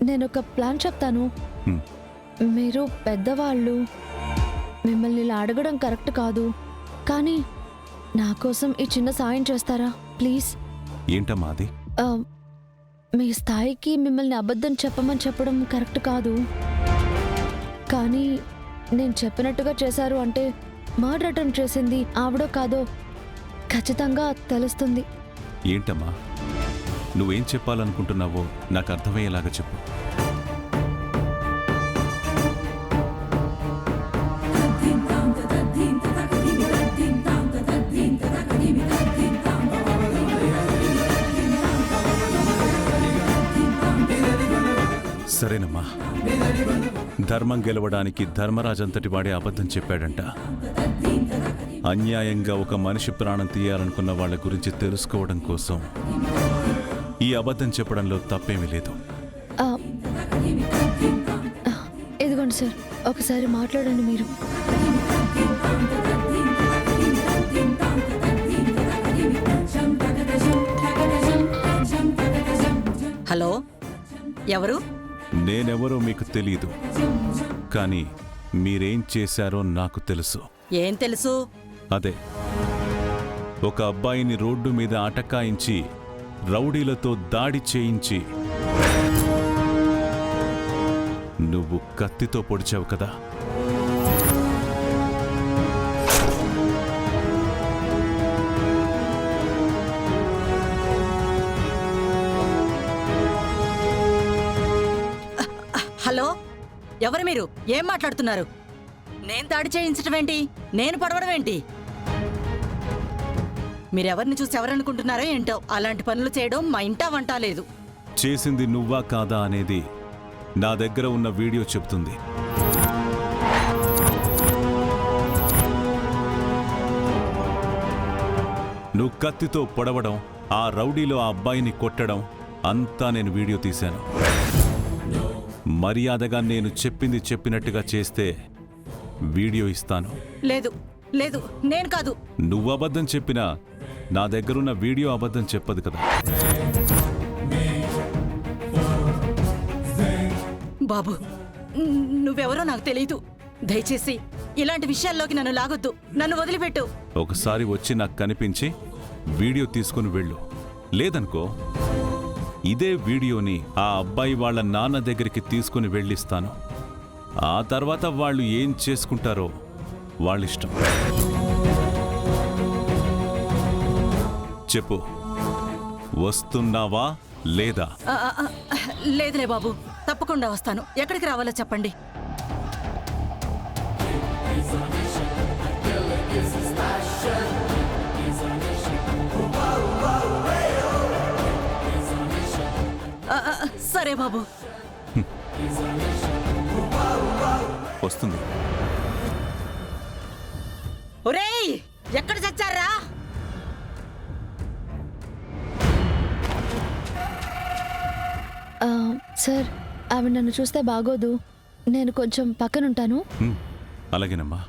నేనొక ప్లాన్ చెప్తాను. హ్మ్. మీరు పెద్దవాళ్ళు, మిమ్మల్ని ఇలా అడగడం కరెక్ట్ కాదు. కానీ నా కోసం ఈ చిన్న సాయం చేస్తారా ప్లీజ్? ఏంటమ్మా అది? ఆ, మీ స్థాయికి మిమ్మల్ని అబద్ధం చెప్పమని చెప్పడం కరెక్ట్ కాదు. కానీ నేను చెప్పినట్టుగా చేశారు అంటే మర్డర్ అటెంప్ట్ చేసింది ఆవిడో కాదో ఖచ్చితంగా తెలుస్తుంది. ఏంటమ్మా నువ్వేం చెప్పాలనుకుంటున్నావో నాకు అర్థమయ్యేలాగా చెప్పు. సరేనమ్మా, ధర్మం గెలవడానికి ధర్మరాజంతటి వాడే అబద్ధం చెప్పాడంట. అన్యాయంగా ఒక మనిషి ప్రాణం తీయాలనుకున్న వాళ్ళ గురించి తెలుసుకోవడం కోసం ఈ అబద్ధం చెప్పడంలో తప్పేమీ లేదు. ఆ, ఇదిగోండి సార్, ఒకసారి మాట్లాడండి మీరు. హలో, ఎవరు? నేనెవరో మీకు తెలీదు, కానీ మీరేం చేశారో నాకు తెలుసు. ఏం తెలుసు? అదే, ఒక అబ్బాయిని రోడ్డు మీద అటకాయించి రౌడీలతో దాడి చేయించి నువ్వు కత్తితో పొడిచావు కదా. హలో, ఎవరు మీరు? ఏం మాట్లాడుతున్నారు? నేను దాడి చేయించడం ఏంటి? నేను పడవడం ఏంటి? మీరెవరిని చూసి ఎవరనుకుంటున్నారో ఏంటో. అలాంటి పనులు చేయడం మా ఇంటా వంట లేదు. చేసింది నువ్వా కాదా అనేది నా దగ్గర ఉన్న వీడియో చెప్తుంది. నువ్వు కత్తితో పొడవడం, ఆ రౌడీలో ఆ అబ్బాయిని కొట్టడం అంతా నేను వీడియో తీశాను. మర్యాదగా నేను చెప్పింది చెప్పినట్టుగా చేస్తే వీడియో ఇస్తాను. లేదు లేదు, నేను కాదు. నువ్వు అబద్ధం చెప్పినా నా దగ్గరున్న వీడియో అబద్ధం చెప్పదు కదా. బాబు, నువ్వెవరో నాకు తెలీదు. దయచేసి ఇలాంటి విషయాల్లోకి నన్ను లాగొద్దు. నన్ను వదిలిపెట్టు. ఒకసారి వచ్చి నాకు కనిపించి వీడియో తీసుకుని వెళ్ళు. లేదనుకో, ఇదే వీడియోని ఆ అబ్బాయి వాళ్ళ నాన్న దగ్గరికి తీసుకుని వెళ్ళిస్తాను. ఆ తర్వాత వాళ్ళు ఏం చేసుకుంటారో వాళ్ళిష్టం. చెప్పు, వస్తున్నావా లేదా? లేదులే బాబు, తప్పకుండా వస్తాను. ఎక్కడికి రావాలో చెప్పండి. సరే బాబు. వస్తుంది. ఒరేయ్, ఎక్కడ చచ్చారా? సార్, ఆవిడ నన్ను చూస్తే బాగోదు. నేను కొంచెం పక్కనుంటాను. అలాగేనమ్మా.